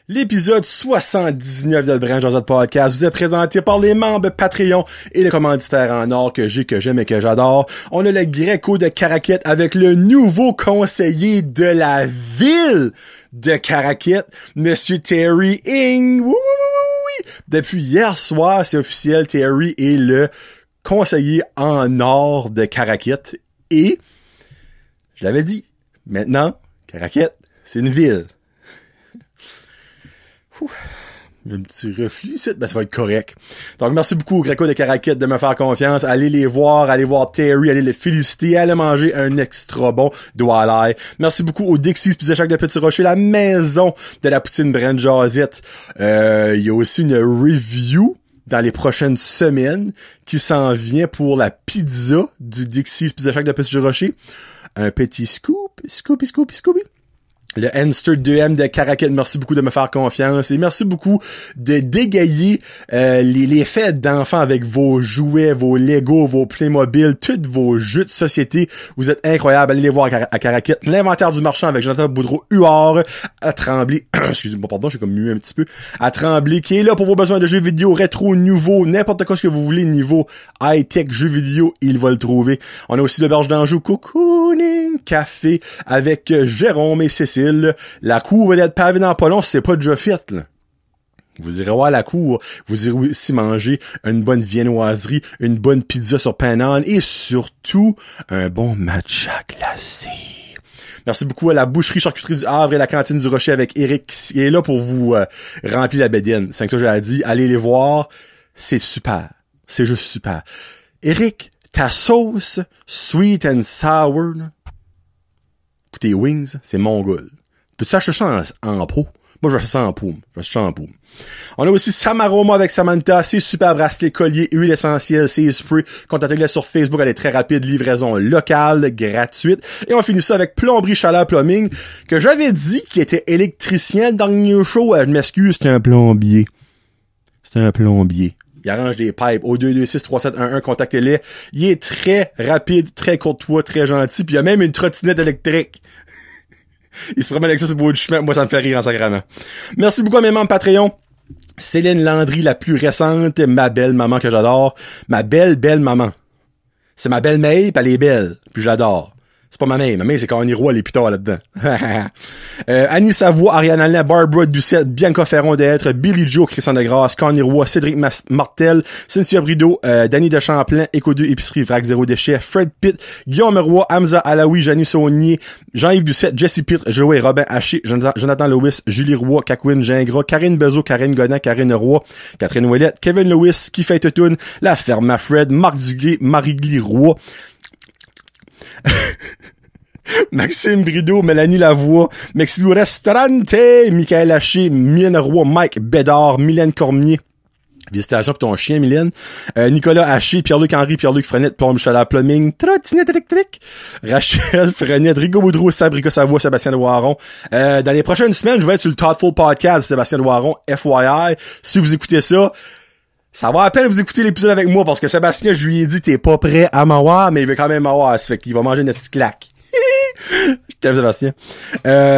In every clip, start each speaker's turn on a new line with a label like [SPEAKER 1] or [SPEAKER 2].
[SPEAKER 1] L'épisode 79 de Brand Josette Podcast vous est présenté par les membres Patreon et les commanditaires en or que j'aime et que j'adore. On a le Greco de Caraquette avec le nouveau conseiller de la ville de Caraquette, Monsieur Terry Ing. Oui. Depuis hier soir, c'est officiel, Terry est le conseiller en or de Caraquette. Et, je l'avais dit, maintenant, Caraquette, c'est une ville. Il y a un petit reflux ici, ben ça va être correct. Donc merci beaucoup au Greco de Caraquette de me faire confiance. Allez les voir, allez voir Terry, allez le féliciter, allez manger un extra bon doigt. Merci beaucoup au Dixie's Pizza Shack de Petit Rocher, la maison de la poutine Brand Josette. Il y a aussi une review dans les prochaines semaines qui s'en vient pour la pizza du Dixie's Pizza Shack de Petit Rocher. Un petit Scooby. Le Enster 2M de Caraquette, merci beaucoup de me faire confiance et merci beaucoup de dégayer les fêtes d'enfants avec vos jouets, vos Lego, vos Playmobil, tous vos jeux de société. Vous êtes incroyables, allez les voir à Caraquette. L'inventaire du marchand avec Jonathan Boudreau-Huard à Tremblay, excusez-moi, pardon, j'ai comme mué un petit peu, à Tremblay, qui est là pour vos besoins de jeux vidéo rétro, nouveau, n'importe quoi ce que vous voulez, niveau high-tech jeux vidéo, il va le trouver. On a aussi l'Auberge d'Anjou, Cocooning Café avec Jérôme et Cécile. La cour va être pavée dans pas long, c'est pas déjà fait, là. Vous irez voir la cour, vous irez aussi manger une bonne viennoiserie, une bonne pizza sur pain d'âne et surtout un bon matcha glacé. Merci beaucoup à la boucherie charcuterie du Havre et la cantine du Rocher avec Eric qui est là pour vous remplir la bédaine. C'est ça que j'ai dit, allez les voir, c'est super. C'est juste super. Eric, ta sauce sweet and sour, là, pour tes wings, c'est mongol. Peux-tu acheter ça en pot? Moi, je vais acheter ça en poum. On a aussi Samaroma avec Samantha, ses super bracelets, colliers, huile essentielle, ses sprays. Contactez-les sur Facebook, elle est très rapide, livraison locale, gratuite. Et on finit ça avec Plomberie Chaleur Plumbing, que j'avais dit qu'il était électricien le dernier show. Je m'excuse, c'est un plombier. Il arrange des pipes au 226-3711, contactez-les. Il est très rapide, très courtois, très gentil, puis il y a même une trottinette électrique. Il se promène avec ça sur le bout du chemin, moi ça me fait rire en sacrament. Merci beaucoup à mes membres Patreon. Céline Landry, la plus récente, ma belle maman que j'adore. Ma belle maman. C'est ma belle-mère, pis elle est belle, puis j'adore. C'est pas ma mère, c'est Connie Roy, les putains là-dedans. Annie Savoie, Ariane Alain, Barbara Doucette, Bianca Ferron d'être, Billy Joe, Christian Degrasse, Connie Roy, Cédric Martel, Cynthia Brideau, Danny de Champlain, Éco 2, Épicerie, Vrac Zéro Déchet, Fred Pitt, Guillaume Roy, Hamza Alaoui, Janie Saunier, Jean-Yves Doucette, Jesse Pitt, Joey Robin Haché, Jonathan Lewis, Julie Roy, Cacouine Gingras, Karine Bezo, Karine Godin, Karine Roy, Catherine Ouellette, Kevin Lewis, Kifay Toutoun, La Ferme à Fred, Marc Duguay, Marie-Gly Roy, Maxime Brideau, Mélanie Lavoie, Mexilou Restaurante, Michael Haché, Mylène Roy, Mike Bédard, Mylène Cormier. Visitation pour ton chien, Mylène. Nicolas Haché, Pierre-Luc Henry, Pierre-Luc Frenette, Plombe Chaleur Plumbing, Trottinette électrique. Rachel Frenette, Rigaud Boudreau, Sabrica Savoie, Sébastien Loiron. Dans les prochaines semaines, je vais être sur le Thoughtful Podcast de Sébastien Loiron, FYI. Si vous écoutez ça, ça va à peine vous écouter l'épisode avec moi parce que Sébastien, je lui ai dit, t'es pas prêt à m'avoir, mais il veut quand même m'avoir. Ça fait qu'il va manger une petite claque. Je t'aime, Sébastien.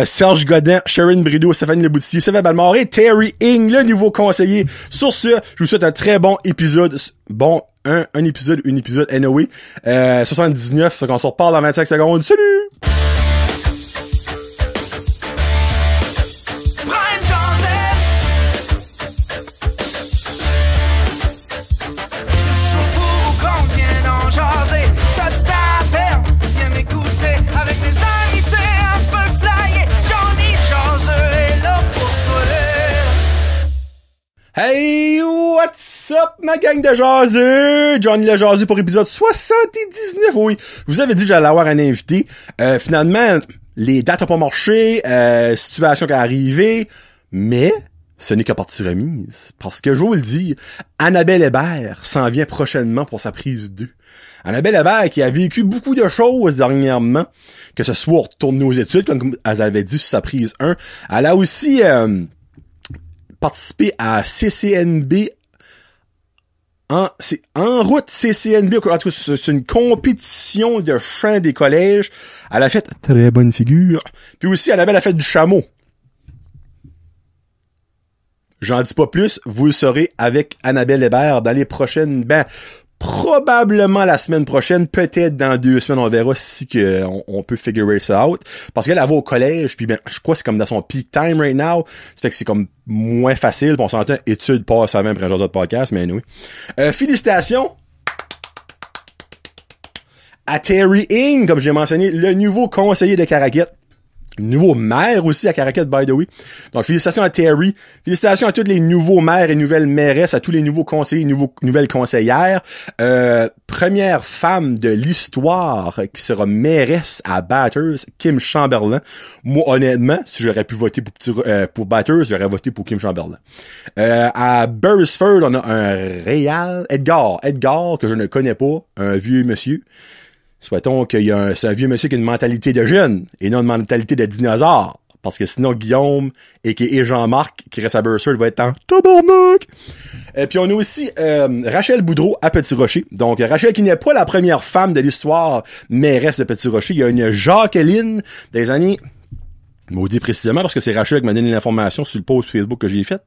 [SPEAKER 1] Serge Godin, Sharon Brideau, Stéphanie Leboutier, Sylvain Balmore et Terry Ing, le nouveau conseiller. Sur ce, je vous souhaite un très bon épisode. Bon, un épisode anyway. 79, fait qu'on se reparle dans 25 secondes. Salut! Hey, what's up, ma gang de jaseux? Johnny le jaseux pour épisode 79. Oui, je vous avais dit que j'allais avoir un invité. Finalement, les dates n'ont pas marché, situation qui est arrivée, mais ce n'est qu'à partie remise. Parce que, je vous le dis, Annabelle Hébert s'en vient prochainement pour sa prise 2. Annabelle Hébert qui a vécu beaucoup de choses dernièrement, que ce soit retourner aux études, comme elle avait dit sur sa prise 1. Elle a aussi participé à CCNB en route CCNB. En tout cas, c'est une compétition de chant des collèges. Elle a fait très bonne figure. Puis aussi, Annabelle a fait du chameau. J'en dis pas plus, vous le saurez avec Annabelle Hébert dans les prochaines, probablement la semaine prochaine, peut-être dans 2 semaines, on verra si on peut figure ça out. Parce qu'elle va au collège, puis je crois que c'est comme dans son peak time right now. Ça fait que c'est comme moins facile, puis on s'entend, études passe avant après un genre de podcast, mais oui. Félicitations à Terry Ing, comme j'ai mentionné, le nouveau conseiller de Caraquette. Nouveau maire aussi à Caraquette, by the way. Donc, félicitations à Terry. Félicitations à tous les nouveaux maires et nouvelles mairesses, à tous les nouveaux conseillers et nouvelles conseillères. Première femme de l'histoire qui sera mairesse à Bathurst, Kim Chamberlain. Moi, honnêtement, si j'aurais pu voter pour Bathurst, j'aurais voté pour Kim Chamberlain. À Beresford, on a un réal, Edgar, que je ne connais pas, un vieux monsieur. Souhaitons c'est un vieux monsieur qui a une mentalité de jeune et non une mentalité de dinosaure. Parce que sinon, Guillaume et Jean-Marc, qui reste à Beresford, va être en tabarnak. Puis on a aussi Rachel Boudreau à Petit-Rocher. Donc, Rachel qui n'est pas la première femme de l'histoire mairesse de Petit-Rocher. Il y a une Jacqueline des années... Maudit précisément, parce que c'est Rachel qui m'a donné l'information sur le post Facebook que j'ai fait.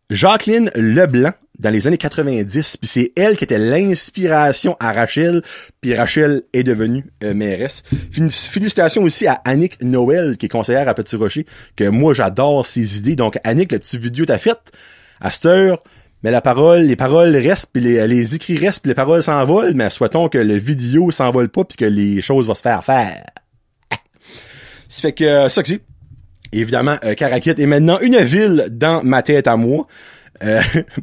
[SPEAKER 1] Jacqueline Leblanc, dans les années 90, puis c'est elle qui était l'inspiration à Rachel, puis Rachel est devenue mairesse. Félicitations aussi à Annick Noël, qui est conseillère à Petit-Rocher, que moi j'adore ses idées. Donc Annick, le petit vidéo t'as fait, à cette heure, mais les paroles restent, puis les écrits restent, puis les paroles s'envolent, mais souhaitons que le vidéo s'envole pas, puis que les choses vont se faire. Ça fait que ça que c'est. Évidemment, Caraquette est maintenant une ville dans ma tête à moi.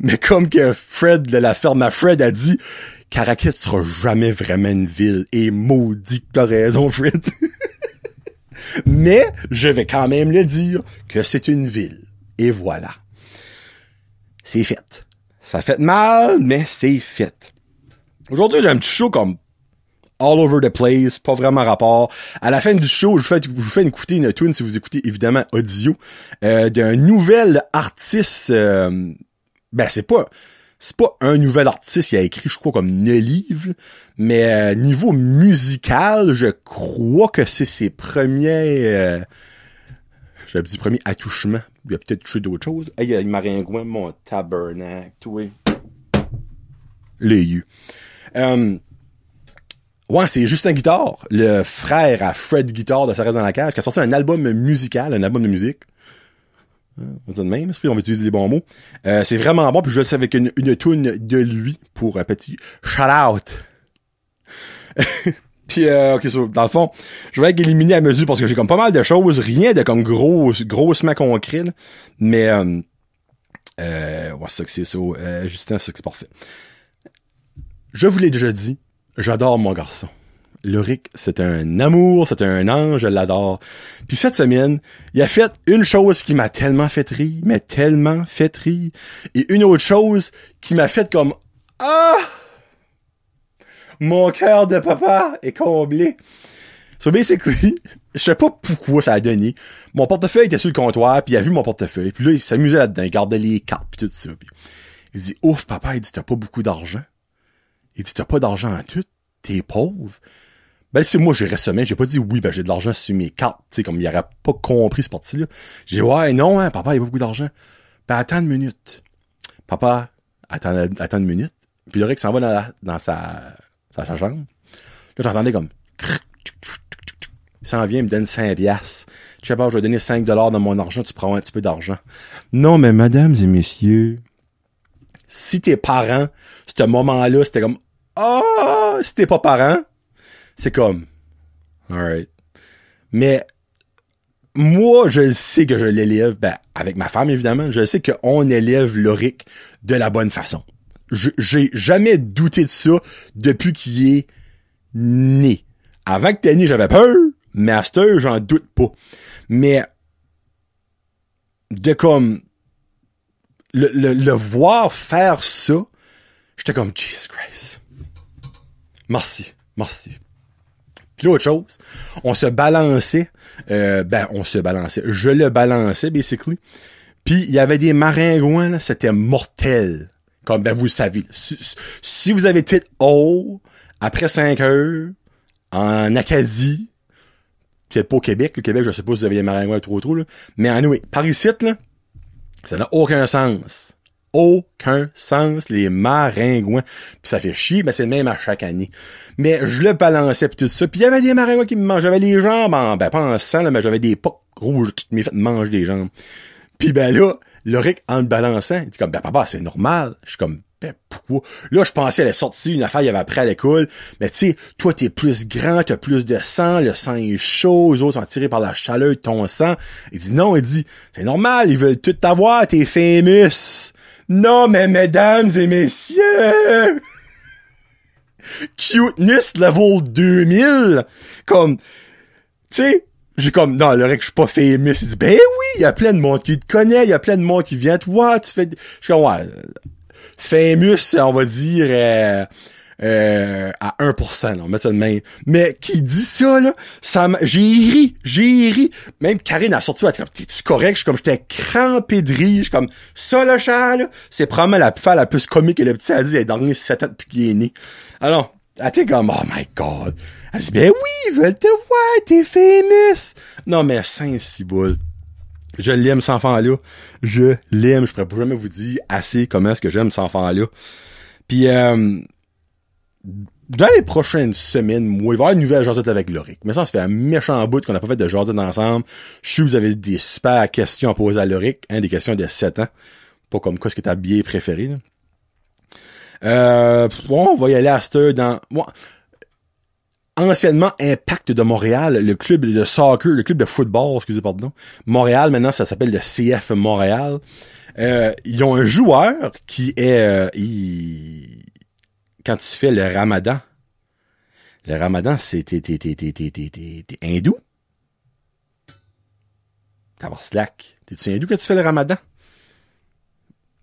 [SPEAKER 1] Mais comme que Fred de la ferme à Fred a dit, Caraquette sera jamais vraiment une ville. Et maudit que t'as raison, Fred. Mais je vais quand même le dire que c'est une ville. Et voilà. C'est fait. Ça fait mal, mais c'est fait. Aujourd'hui, j'ai un petit show comme all over the place, pas vraiment rapport. À la fin du show, je vous fais écouter une tune, si vous écoutez évidemment audio, d'un nouvel artiste. C'est pas un nouvel artiste, il a écrit, je crois, comme 9 livres, mais niveau musical, je crois que c'est ses premiers... j'avais dit premiers attouchements. Il a peut-être touché d'autres choses. Hey, il m'a ringouin, mon tabernacle, toi. Les yeux. Ouais, c'est Justin Guitare, le frère à Fred Guitare de Ça reste dans la cage, qui a sorti un album musical, un album de musique. On dit de même, on va utiliser les bons mots. C'est vraiment bon, puis je le sais avec une toune de lui pour un petit shout-out. Puis, ok, dans le fond, je vais être éliminé à mesure parce que j'ai comme pas mal de choses, rien de comme grossement concret, là. Mais, ouais, c'est ça que c'est ça. Justin, c'est ça que c'est parfait. Je vous l'ai déjà dit, j'adore mon garçon. Loric, c'est un amour, c'est un ange, je l'adore. Puis cette semaine, il a fait une chose qui m'a tellement fait rire, mais tellement fait rire. Et une autre chose qui m'a fait comme « Ah! Mon cœur de papa est comblé. » So basically, je sais pas pourquoi ça a donné. Mon portefeuille était sur le comptoir, puis il a vu mon portefeuille. Puis là, il s'amusait là-dedans, il gardait les cartes, puis tout ça. Puis il dit « Ouf, papa, il dit « T'as pas beaucoup d'argent. » Il dit « T'as pas d'argent en tout. T'es pauvre. » Ben, c'est moi, j'ai resté, j'ai pas dit oui, ben, j'ai de l'argent sur mes cartes, tu sais, comme il aurait pas compris ce parti-là. J'ai dit, ouais, non, hein, papa, il y a beaucoup d'argent. Ben, attends une minute. Papa, attends une minute. Puis Loric s'en va dans sa chambre. Là, j'entendais comme, il s'en vient, il me donne 5 piastres. Je sais pas, je vais donner 5 $ dans mon argent, tu prends un petit peu d'argent. Non, mais mesdames et messieurs, si tes parents, ce moment-là, c'était comme, si t'es pas parent, c'est comme, alright. Mais, moi, je sais que je l'élève, avec ma femme, évidemment, je sais qu'on élève Loric de la bonne façon. J'ai jamais douté de ça depuis qu'il est né. Avant que t'es né, j'avais peur, mais à cette heure, j'en doute pas. Mais, de comme, le voir faire ça, j'étais comme, Jesus Christ. Merci. Puis l'autre chose, on se balançait, je le balançais, basically. Puis il y avait des maringouins, là, c'était mortel. Comme, vous le savez. Si vous avez été haut, après 5 heures, en Acadie, Peut-être pas au Québec. Le Québec, je sais pas si vous avez les maringouins trop, là. Mais anyway, par ici, là, ça n'a aucun sens. Aucun sens, les maringouins. Puis ça fait chier, mais c'est le même à chaque année. Mais je le balançais pis tout ça. Puis il y avait des maringouins qui me mangeaient. J'avais les jambes pas en sang, là, mais j'avais des pocs rouges, toutes mes fêtes me mangent des jambes. Puis ben là, Loric, en le balançant, il dit comme, ben papa, c'est normal. Je suis comme, ben pourquoi? Là, je pensais, elle est sortie, une affaire, il avait appris à l'école. Mais tu sais, toi, t'es plus grand, t'as plus de sang, le sang est chaud, les autres sont attirés par la chaleur de ton sang. Il dit non, il dit, c'est normal, ils veulent tout t'avoir, t'es famous. Non, mais mesdames et messieurs, cuteness level 2000, comme, tu sais, j'ai comme, non, le rec, je suis pas famous. Il dit, ben oui, il y a plein de monde qui te connaît, il y a plein de monde qui vient te voir, tu fais, je suis comme, ouais, famous, on va dire, à 1%, là, on met ça de même. Mais qui dit ça, là, j'ai ri. Même Karine a sorti, elle était comme, t'es-tu correct? Je suis comme, j'étais crampé de rire. Je suis comme, ça, le chat, là, c'est probablement la plus comique que le petit a dit, elle est dernier 7 ans depuis qu'il est né. Alors, elle était comme, oh my god. Elle dit, ben oui, ils veulent te voir, t'es famous. Non, mais Saint-Cyboule. Je l'aime, cet enfant-là. Je l'aime. Je pourrais jamais vous dire assez comment est-ce que j'aime cet enfant-là. Puis, dans les prochaines semaines, moi, il va y avoir une nouvelle jasette avec Loric. Mais ça fait un méchant bout qu'on n'a pas fait de jasette ensemble. Je sais que vous avez des super questions à poser à Loric, hein, des questions de 7 ans. Pas comme quoi est-ce que ta billet préféré, là. Bon, on va y aller à cette heure dans... Bon, anciennement Impact de Montréal, le club de soccer, le club de football, excusez, pardon. Montréal, maintenant, ça s'appelle le CF Montréal. Ils ont un joueur qui est... Quand tu fais le ramadan, c'est t'es hindou? T'as slack. T'es-tu hindou quand tu fais le ramadan?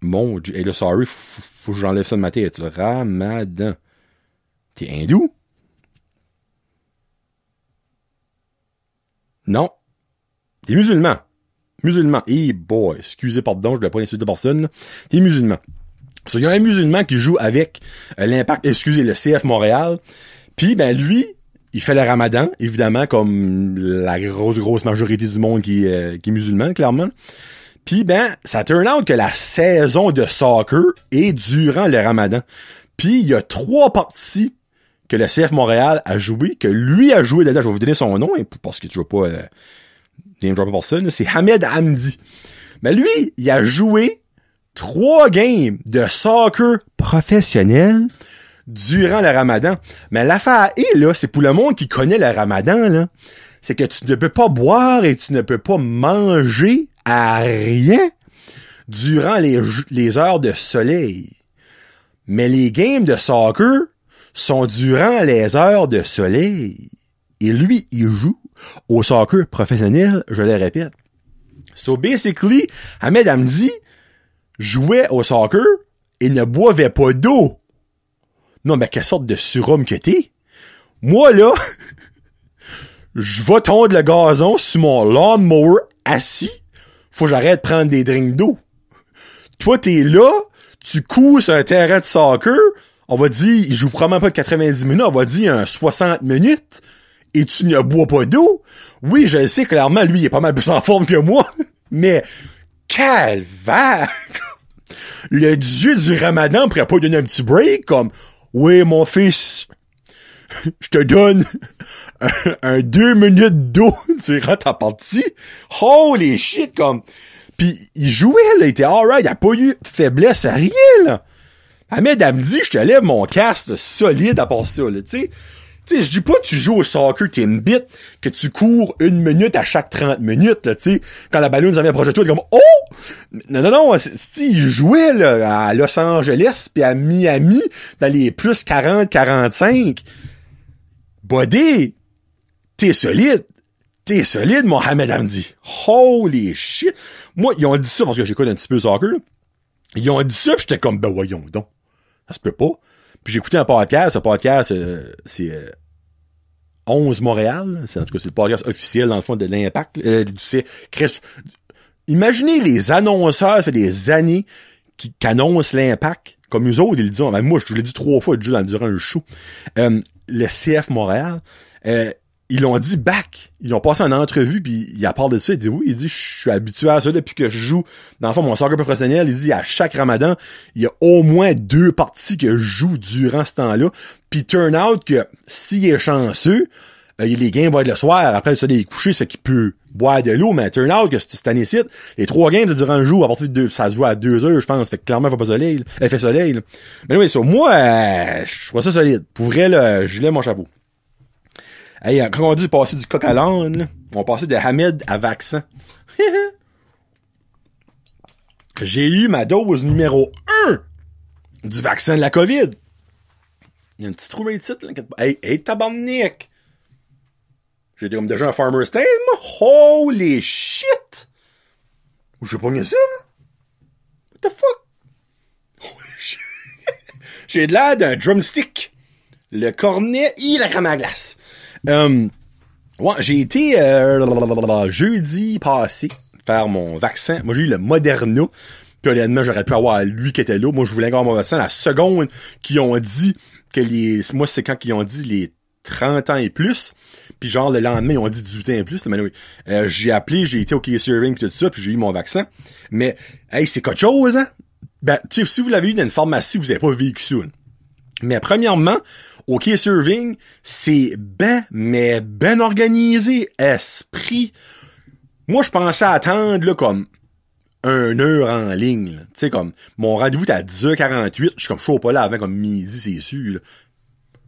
[SPEAKER 1] Mon Dieu. Et là, sorry, faut que j'enlève ça de ma tête. Le ramadan. T'es hindou? Non. T'es musulman. Musulman. Eh boy, excusez, pardon, je ne dois pas insulter personne. T'es musulman. Il y a un musulman qui joue avec le CF Montréal. Puis, ben, lui, il fait le ramadan, évidemment, comme la grosse majorité du monde qui est musulman, clairement. Puis, ben, ça turn out que la saison de soccer est durant le ramadan. Puis, il y a 3 parties que le CF Montréal a joué, que lui a joué dedans. Je vais vous donner son nom, parce que tu veux pas name dropper personne. C'est Hamed Hamdi. Mais lui, il a joué 3 games de soccer professionnel durant le ramadan. Mais l'affaire est, là, c'est pour le monde qui connaît le ramadan, là, c'est que tu ne peux pas boire et tu ne peux pas manger à rien durant les heures de soleil. Mais les games de soccer sont durant les heures de soleil. Et lui, il joue au soccer professionnel, je le répète. So basically, Hamed Hamdi jouait au soccer et ne boivait pas d'eau. Non, mais quelle sorte de surhomme que t'es? Moi, là, je vais tondre le gazon sur mon lawnmower assis. Faut que j'arrête de prendre des drinks d'eau. Toi, t'es là, tu cours sur un terrain de soccer, on va dire, il joue probablement pas de 90 minutes, on va dire un 60 minutes, et tu ne bois pas d'eau. Oui, je le sais, clairement, lui, il est pas mal plus en forme que moi, mais calvaire! Le dieu du ramadan pourrait pas donner un petit break, comme, oui, mon fils, je te donne un 2 minutes d'eau durant ta partie. Holy shit, comme... Pis il jouait, là, il était alright, il a pas eu de faiblesse à rien, là. Hamed Hamdi, je te lève mon casque solide à part ça, là, tu sais. Tu sais, je dis pas que tu joues au soccer, t'es une bite, que tu cours 1 minute à chaque 30 minutes, là, tu sais. Quand la ballon nous avait approché de toi, t'es comme, oh! Non, il jouait, là, à Los Angeles pis à Miami, dans les plus 40, 45. Buddy, t'es solide, mon Hamed Hamdi. Holy shit! Moi, ils ont dit ça parce que j'écoute un petit peu le soccer, là. Ils ont dit ça pis j'étais comme, ben voyons donc. Ça se peut pas. Puis j'ai écouté un podcast, ce podcast, c'est 11 Montréal. En tout cas, c'est le podcast officiel, dans le fond, de l'Impact. Imaginez les annonceurs, ça fait des années qui annoncent l'Impact. Comme eux autres, ils le disent. Moi, je vous l'ai dit 3 fois durant le show. Le CF Montréal. ils l'ont dit back. Ils ont passé une entrevue, puis il a parlé de ça. Il dit oui, il dit je suis habitué à ça depuis que je joue. Dans le fond, mon soccer professionnel, il dit à chaque Ramadan, il y a au moins 2 parties que je joue durant ce temps-là. Puis turn out que s'il est chanceux, les games vont être le soir. Après, ça, il est couché, ce qui peut boire de l'eau, mais turn out que cette année-ci, les 3 games, c'est durant le jour, à partir de 2, ça se joue à 2 heures, je pense. Fait que clairement, il fait pas soleil, elle fait soleil, là. Mais oui, sur moi, je trouve ça solide. Pour vrai, là, je lève mon chapeau. Hey, quand on dit passer du coq à l'âne, là, on passait de Hamed à vaccin. J'ai eu ma dose numéro 1 du vaccin de la COVID. Il y a un petit trou ici, là. Hey, tabarnak! J'étais comme déjà un farmer stand, moi. Holy shit! J'ai pogné ça, là. What the fuck? Holy shit. J'ai de l'air d'un drumstick. Le cornet et la crème à glace. Ouais, j'ai été jeudi passé faire mon vaccin. Moi, j'ai eu le Moderna. Puis honnêtement, j'aurais pu avoir lui qui était là. Moi, je voulais avoir mon vaccin. La seconde qu'ils ont dit que moi, c'est quand ils ont dit les 30 ans et plus. Puis genre, le lendemain, ils ont dit 18 ans et plus. Mais oui, j'ai appelé, j'ai été au Key Serving pis tout ça, puis j'ai eu mon vaccin. Mais, hey, c'est quelque chose, hein? Ben, tu sais, si vous l'avez eu dans une pharmacie, vous avez pas vécu ça. Mais premièrement, au Key Serving, c'est mais ben organisé, esprit. Moi, je pensais attendre, là, comme 1 heure en ligne, tu sais, comme, mon rendez-vous était à 10h48, je suis comme chaud pas là avant comme midi, c'est sûr, là.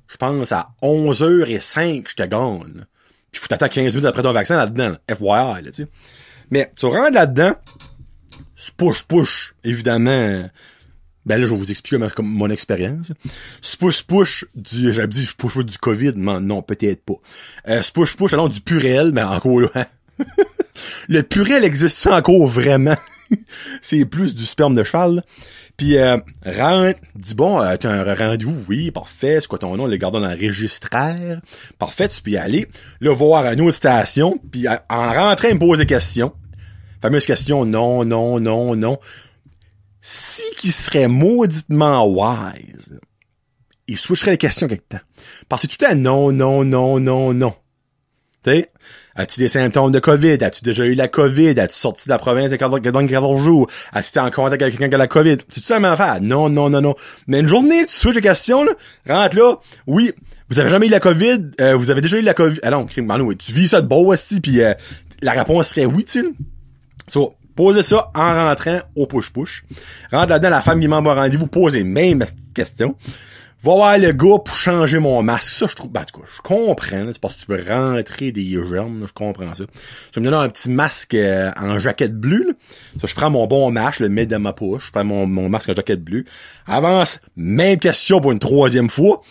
[SPEAKER 1] Je pense à 11h05, je te gagne. Puis faut t'attendre 15 minutes après ton vaccin là-dedans, là. FYI, là, tu sais. Mais tu rentres là-dedans, c'est push, évidemment. Ben là, je vais vous expliquer comme mon expérience. C'est push j'avais dit push du COVID, mais non, peut-être pas. C'est push alors du Purell, mais encore là. Le Purell existe encore vraiment? C'est plus du sperme de cheval, là. Puis rentre, dit bon, t'as un rendez-vous, oui, parfait, c'est quoi ton nom, le gardons dans le registraire. Parfait, tu peux y aller. Là, voir à une autre station, puis en rentrant, il me pose des questions. Fameuse question, non. Si qui serait mauditement wise, il switcherait les questions quelque temps. Parce que c'est tout à non. Tu sais, as-tu des symptômes de COVID? As-tu déjà eu la COVID? As-tu sorti de la province dans 14 jours? As-tu été en contact avec quelqu'un qui a la COVID? C'est tout ça la même affaire? Non. Mais une journée, tu switches les questions, là, rentre là, oui, vous avez jamais eu la COVID, vous avez déjà eu la COVID. Ah non, tu vis ça de beau aussi, puis la réponse serait oui, tu sais. So, posez ça en rentrant au push-push. Rentre là-dedans, la femme qui m'envoie rendez-vous, pose les mêmes questions. Va voir le gars pour changer mon masque. Ça, je trouve, ben, en tout cas, je comprends, là, c'est parce que tu peux rentrer des germes, là, je comprends ça. Je me donne un petit masque en jaquette bleue, là. Ça, je prends mon bon masque, je le mets dans ma poche, je prends mon masque en jaquette bleue. Avance, même question pour une 3e fois.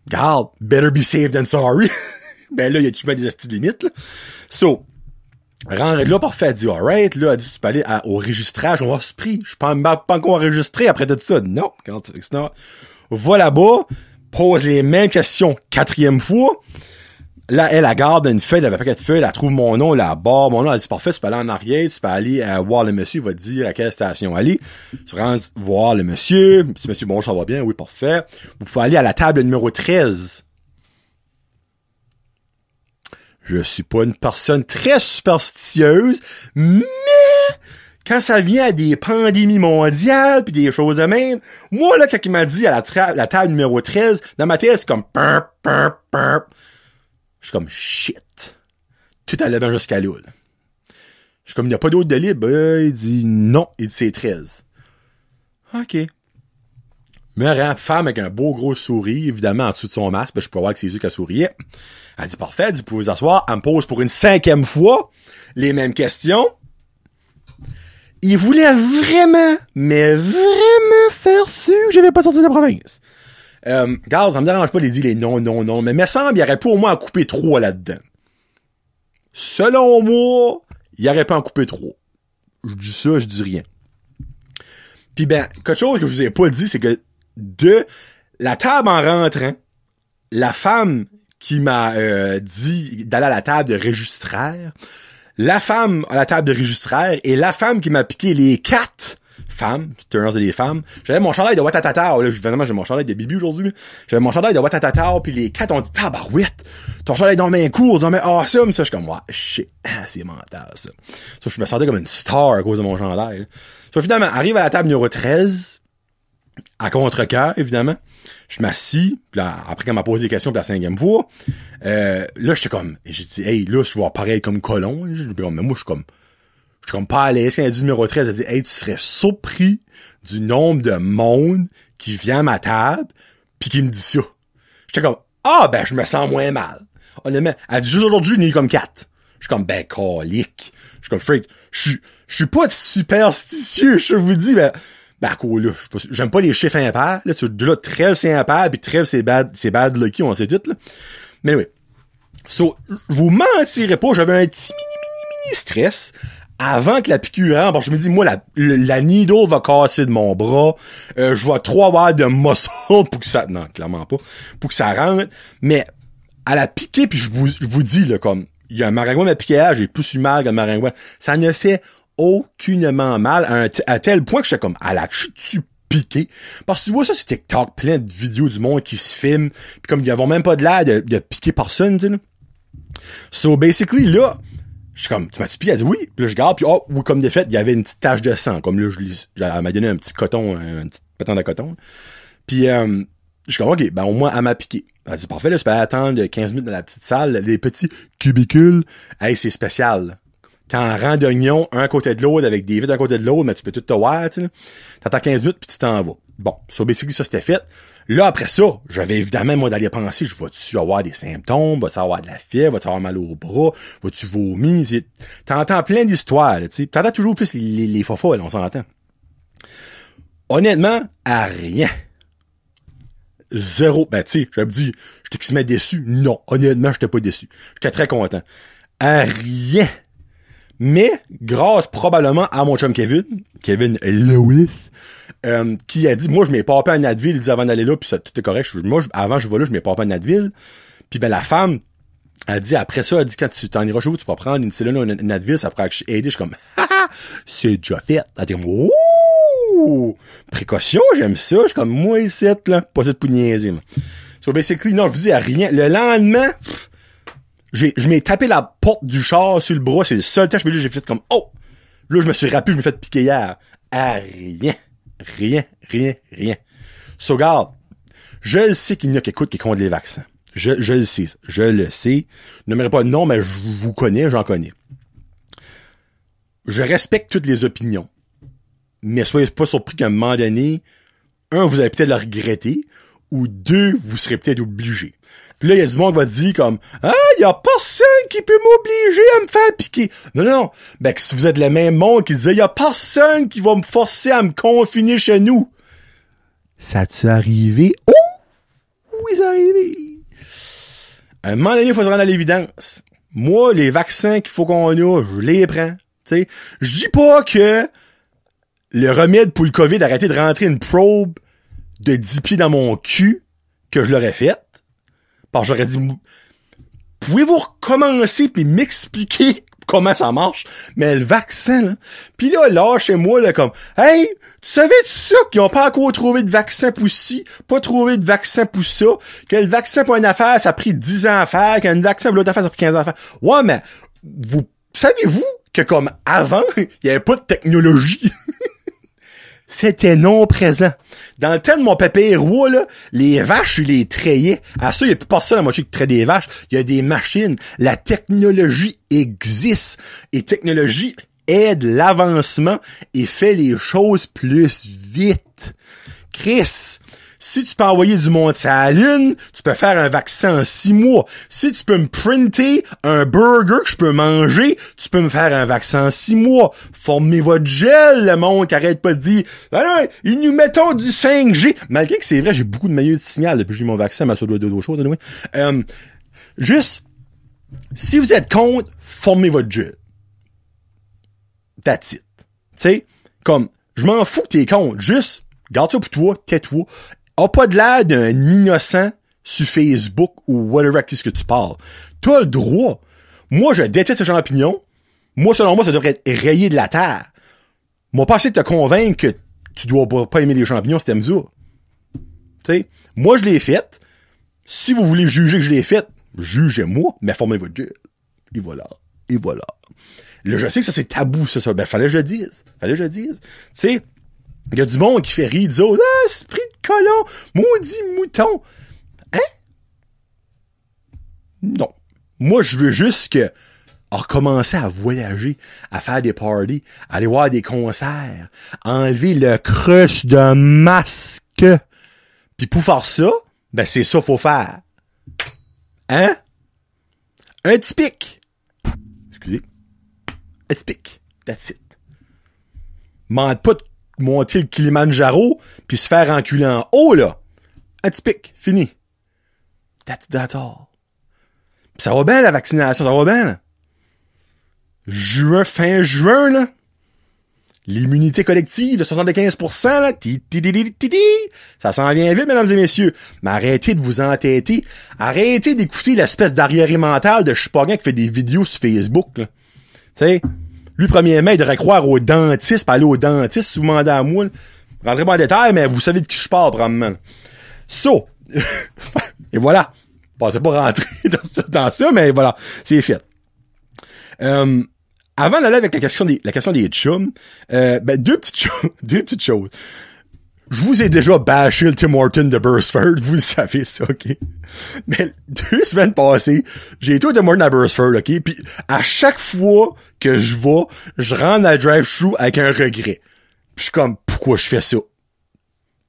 [SPEAKER 1] Garde, better be safe than sorry. Ben là, il y a tu mets des astuces limites, là. So, rentre là, parfait, elle dit, alright, là, elle dit, tu peux aller au registrage, on va se pris. Je suis pas encore enregistré après tout ça. Non, sinon, va là-bas, pose les mêmes questions 4e fois. Là, elle garde une feuille, elle avait un paquet de feuilles, elle trouve mon nom, la barre, mon nom, elle dit, parfait, tu peux aller en arrière, tu peux aller voir le monsieur, il va te dire à quelle station aller. Tu rentres voir le monsieur, petit monsieur, bon, ça va bien, oui, parfait. Vous pouvez aller à la table numéro 13. Je suis pas une personne très superstitieuse, mais quand ça vient à des pandémies mondiales pis des choses de même, moi, là, quand il m'a dit à la table numéro 13, dans ma tête, c'est comme pump. Je suis comme shit. Tout allait bien jusqu'à là. Je suis comme, il n'y a pas d'autre de libre. Il dit non. Il dit c'est 13. OK. Me rend femme avec un beau gros sourire, évidemment, en dessous de son masque. Ben, je peux voir que c'est yeux qu'elle souriait. Elle dit parfait. Elle dit, vous pouvez vous asseoir. Elle me pose pour une 5e fois les mêmes questions. Il voulait vraiment, mais vraiment faire su que j'avais pas sorti de la province. Gars, ça me dérange pas de dire les non, mais me semble qu'il y aurait pas au moins à couper 3 là-dedans. Selon moi, il y aurait pas à en couper 3. Je dis ça, je dis rien. Puis ben, quelque chose que je vous ai pas dit, c'est que de la table en rentrant, la femme qui m'a dit d'aller à la table de registraire, la femme à la table de registraire et la femme qui m'a piqué les 4 femmes, turners et des femmes. J'avais mon chandail de Watatata, là, évidemment, j'ai mon chandail de Bibi aujourd'hui. J'avais mon chandail de Watatata, puis les quatre ont dit, tabarouette, ton chandail dans mes cours, dans mes awesome, ça, je suis comme, ouais, shit, c'est mental, ça. Ça, je me sentais comme une star à cause de mon chandail. Ça, finalement, arrive à la table numéro 13, à contre-cœur, évidemment. Je m'assis, puis là, après qu'elle m'a posé des questions pour la 5e fois, là, j'étais comme, j'ai dit, hey, là, je vais pareil comme colon, mais moi, je suis comme pas à l'aise. Quand elle a dit numéro 13, elle a dit, hey, tu serais surpris du nombre de monde qui vient à ma table pis qui me dit ça. J'étais comme, ben, je me sens moins mal. Honnêtement, elle a dit, juste aujourd'hui, il y en a eu comme 4. Je suis comme, ben, calique. Je suis comme, freak, je suis pas superstitieux, je vous dis, ben, quoi, là, j'aime pas les chiffres impairs, là, là, 13 c'est impair, pis 13 c'est bad lucky, on sait tout, là. Mais oui. So, je vous mentirais pas, j'avais un petit mini stress avant que la piqûre rentre. Bon, je me dis, moi, la needle va casser de mon bras, je vais trop avoir de muscle pour que ça, non, clairement pas, pour que ça rentre, mais, à la piquer, puis je vous dis, là, comme, il y a un maringouin m'a piqué, j'ai plus eu mal qu'un maringouin. Ça ne fait aucunement mal, à tel point que j'étais comme, je suis piqué. Parce que tu vois ça sur TikTok, plein de vidéos du monde qui se filment, pis comme ils n'ont même pas de l'air de piquer personne, tu sais, là. So, basically, là, je suis comme, tu m'as-tu piqué? Elle dit oui. Puis là, je garde, puis oui, comme de fait, il y avait une petite tache de sang. Comme là, elle m'a donné un petit coton, un petit pétant de coton. Puis, je suis comme, OK, ben au moins, elle m'a piqué. Elle dit, parfait, là, tu peux attendre 15 minutes dans la petite salle, les petits cubicules. Hey, c'est spécial. T'es en rang d'oignons, un à côté de l'autre, avec des vitres à côté de l'autre, mais tu peux tout te voir, tu sais. T'attends 15 minutes, puis tu t'en vas. Bon, so basically, ça, c'était fait. Là, après ça, j'avais évidemment, moi, d'aller penser, vais-tu avoir des symptômes? Vas-tu avoir de la fièvre? Vas-tu avoir mal au bras? Vas-tu vomir? T'entends plein d'histoires, tu sais. T'entends toujours plus les faux on s'entend. Honnêtement, à rien. Zéro. Ben, tu sais, j'avais dit, j'étais quasiment déçu. Non, honnêtement, j'étais pas déçu. J'étais très content. À rien. Mais, grâce probablement à mon chum Kevin Lewis, qui a dit, moi, je m'ai papé un Advil, il dit avant d'aller là, puis ça, tout est correct. Moi, avant, je vais là, je m'ai papé un Advil. Puis ben, la femme, elle dit, après ça, elle dit, quand tu t'en iras chez vous, tu vas prendre une Tylenol ou une Advil, ça pourra aider. Je suis comme, c'est déjà fait. Elle dit, ouh! Précaution, j'aime ça. Je suis comme, moi, ici, là, pas ça de niaiser, là. So, basically, non, je vous dis, à rien. Le lendemain, je m'ai tapé la porte du char sur le bras, c'est le seul temps que j'ai fait comme, oh! Là, je me suis rappelé, je me suis fait piquer hier. À rien. Rien. So, regarde, je le sais qu'il y en a qui écoutent qui contre les vaccins. Je le sais. Je le sais. Ne m'aimerez pas de nom, mais je vous connais, j'en connais. Je respecte toutes les opinions. Mais soyez pas surpris qu'à un moment donné, vous allez peut-être le regretter, ou 2, vous serez peut-être obligé. Puis là, il y a du monde qui va dire comme, y a personne qui peut m'obliger à me faire piquer. Non. Ben, si vous êtes le même monde qui disait, y a personne qui va me forcer à me confiner chez nous. Ça a-tu arrivé? Oh! Oui, c'est arrivé. À un moment donné, il faut se rendre à l'évidence. Moi, les vaccins qu'il faut qu'on a, je les prends. T'sais, je dis pas que le remède pour le COVID, arrêter de rentrer une probe de 10 pieds dans mon cul, que je l'aurais fait. Parce que j'aurais dit, pouvez-vous recommencer puis m'expliquer comment ça marche? Mais le vaccin, là. Pis là, chez moi, là, comme, hey, tu savais-tu ça qu'ils ont pas encore trouvé de vaccin pour ci, pas trouvé de vaccin pour ça, que le vaccin pour une affaire, ça a pris 10 ans à faire, qu'un vaccin pour l'autre affaire, ça a pris 15 ans à faire. Ouais, mais, savez-vous que comme avant, il y avait pas de technologie? C'était non présent. Dans le temps de mon pépé roi, là, les vaches, ils les trayaient. À ça, il n'y a plus personne à moitié qui traite des vaches. Il y a des machines. La technologie existe. Et technologie aide l'avancement et fait les choses plus vite. Chris, si tu peux envoyer du monde sur la Lune, tu peux faire un vaccin en 6 mois. Si tu peux me printer un burger que je peux manger, tu peux me faire un vaccin en 6 mois. Formez votre gel, le monde qui arrête pas de dire « Ah non, ils nous mettons du 5G. » Malgré que c'est vrai, j'ai beaucoup de meilleurs de signal depuis que j'ai eu mon vaccin, mais ça doit être d'autres choses. Anyway. Juste, si vous êtes contre, formez votre gel. That's it. Tu sais, comme, je m'en fous que t'es contre. Juste, garde ça pour toi, tais-toi. A pas de l'air d'un innocent sur Facebook ou whatever, qu'est-ce que tu parles. T'as le droit. Moi, je déteste ces champignons. Moi, selon moi, ça devrait être rayé de la terre. Moi, pas essayer de te convaincre que tu dois pas aimer les champignons si t'aimes ça. Tu sais, moi, je l'ai fait. Si vous voulez juger que je l'ai fait, jugez-moi, mais formez votre gueule. Et voilà. Et voilà. Là, je sais que ça, c'est tabou, ça. Ben, fallait que je le dise. Tu sais, il y a du monde qui fait rire, disant, ah, esprit de colon, maudit mouton. Hein? Non. Moi, je veux juste que, recommencer à voyager, à faire des parties, aller voir des concerts, enlever le crush de masque. Puis pour faire ça, ben, c'est ça faut faire. Hein? Un petit pic. Excusez. Un petit pic. That's it. Mande pas de monter le Kilimanjaro puis se faire enculer en haut, là. Un petit pic. Fini. That's all. Pis ça va bien, la vaccination. Ça va bien, là. Fin juin, là. L'immunité collective de 75%, là. Ça s'en vient vite, mesdames et messieurs. Mais arrêtez de vous entêter. Arrêtez d'écouter l'espèce d'arriéré mental de Chupagan qui fait des vidéos sur Facebook, là. Tu sais, lui, premièrement, il devrait croire au dentiste, pas aller au dentiste, si vous demandez à moi. Je rentrerai pas en détail, mais vous savez de qui je parle, probablement. So. Et voilà. Pensez pas rentrer dans ça, mais voilà. C'est fait. Avant d'aller avec la question des chums, deux petites choses. Je vous ai déjà bashé le Tim Horton de Burstford, vous le savez ça, ok? Mais 2 semaines passées, j'ai été au Tim Horton à Burstford, ok? Puis à chaque fois que je vais, je rentre dans le drive-thru avec un regret. Puis je suis comme, pourquoi je fais ça?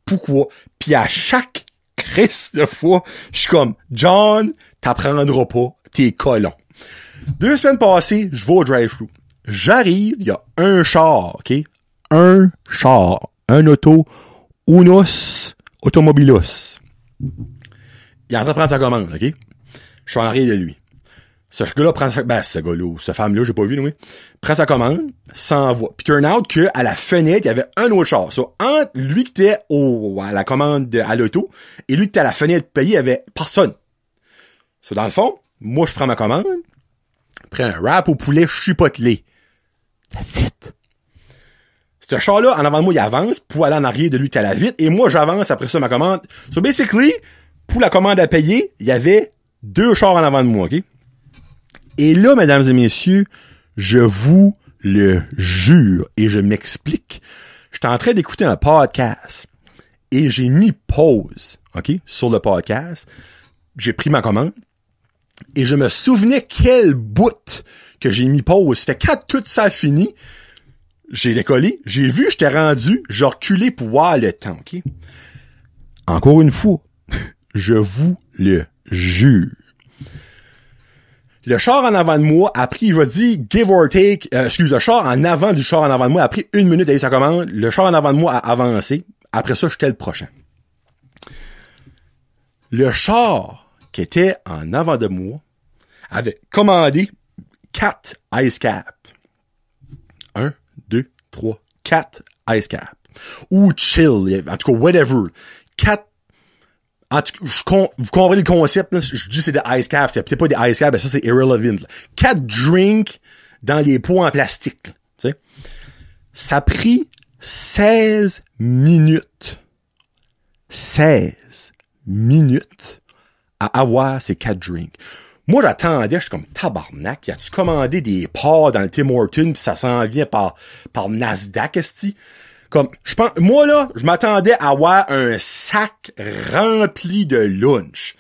[SPEAKER 1] Pourquoi? Puis à chaque crise de fois, je suis comme, John, t'apprendras pas, t'es colon. 2 semaines passées, je vais au drive-thru. J'arrive, il y a un char, ok? Un char. Un auto. Unus Automobilus. Il est en train de prendre sa commande, ok? Je suis en arrière de lui. Ce gars-là prend sa... Ben, ce gars-là, cette femme-là, j'ai pas vu, oui. Prend sa commande, s'envoie. Puis turn out que à la fenêtre, il y avait un autre char. So, entre lui qui était à la commande à l'auto et lui qui était à la fenêtre payée, il y avait personne. So, dans le fond, moi, je prends ma commande, prends un wrap au poulet chipotelé. That's it. Ce char-là, en avant de moi, il avance pour aller en arrière de lui qui allait vite, et moi, j'avance après ça ma commande. So, basically, pour la commande à payer, il y avait 2 chars en avant de moi, ok? Et là, mesdames et messieurs, je vous le jure, et je m'explique. J'étais en train d'écouter un podcast, et j'ai mis pause, ok, sur le podcast. J'ai pris ma commande, et je me souvenais quel bout que j'ai mis pause. Fait quand tout ça a fini, j'ai décollé, j'ai vu, j'étais rendu, j'ai reculé pour voir le temps, ok? Encore une fois, je vous le jure. Le char en avant de moi a pris, il va dire, give or take, le char en avant du char en avant de moi a pris 1 minute à aller sa commande. Le char en avant de moi a avancé. Après ça, j'étais le prochain. Le char qui était en avant de moi avait commandé 4 ice caps. 1, 2, 3, 4 ice caps. Ou chill, en tout cas, whatever. 4. En tout cas, vous comprenez le concept, là. Je dis c'est des ice caps, c'est peut-être pas des ice caps, mais ça c'est irrelevant. 4 drinks dans les pots en plastique, là, tu sais. Ça a pris 16 minutes. 16 minutes à avoir ces 4 drinks. Moi, j'attendais, je suis comme tabarnak. Y a-tu commandé des parts dans le Tim Hortons pis ça s'en vient par Nasdaq, esti? Comme, je pense, moi, là, je m'attendais à avoir un sac rempli de lunch.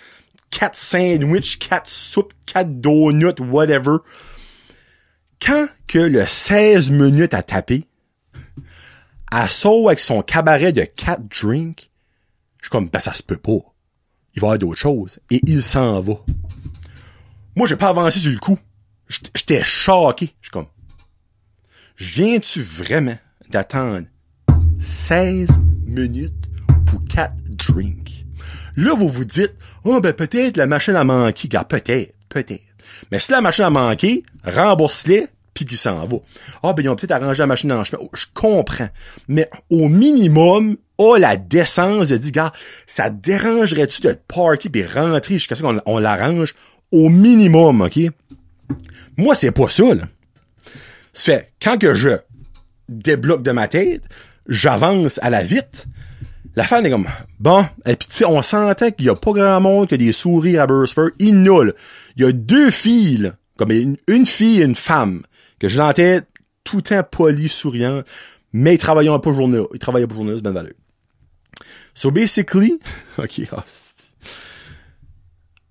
[SPEAKER 1] 4 sandwichs, 4 soupes, 4 donuts, whatever. Quand que le 16 minutes à taper, elle sort avec son cabaret de 4 drinks, je suis comme, ben, ça se peut pas. Il va y avoir d'autres choses. Et il s'en va. Moi, j'ai pas avancé sur le coup. J'étais choqué. Je suis comme, viens-tu vraiment d'attendre 16 minutes pour 4 drinks? Là, vous vous dites, oh, ben, peut-être la machine a manqué. Regarde, peut-être. Mais si la machine a manqué, rembourse-les, puis qu'il s'en va. Ah, ben, ils ont peut-être arrangé la machine en chemin. Oh, je comprends. Mais au minimum, la décence de dire, gars, ça te dérangerait-tu de te parker puis rentrer jusqu'à ce qu'on l'arrange? Au minimum, OK? Moi, c'est pas ça, là. Ça fait, quand que je débloque de ma tête, j'avance à la vite. La femme est comme, bon, et puis tu sais, on sentait qu'il y a pas grand monde qui a des sourires à Burstford. Il nulle. Il y a 2 filles, là, comme une fille et une femme, que je l'entends tout le temps poli, souriant, mais ils travaillaient pas journée. Ils travaillaient pas journée, c'est bien valeur. So basically, ok,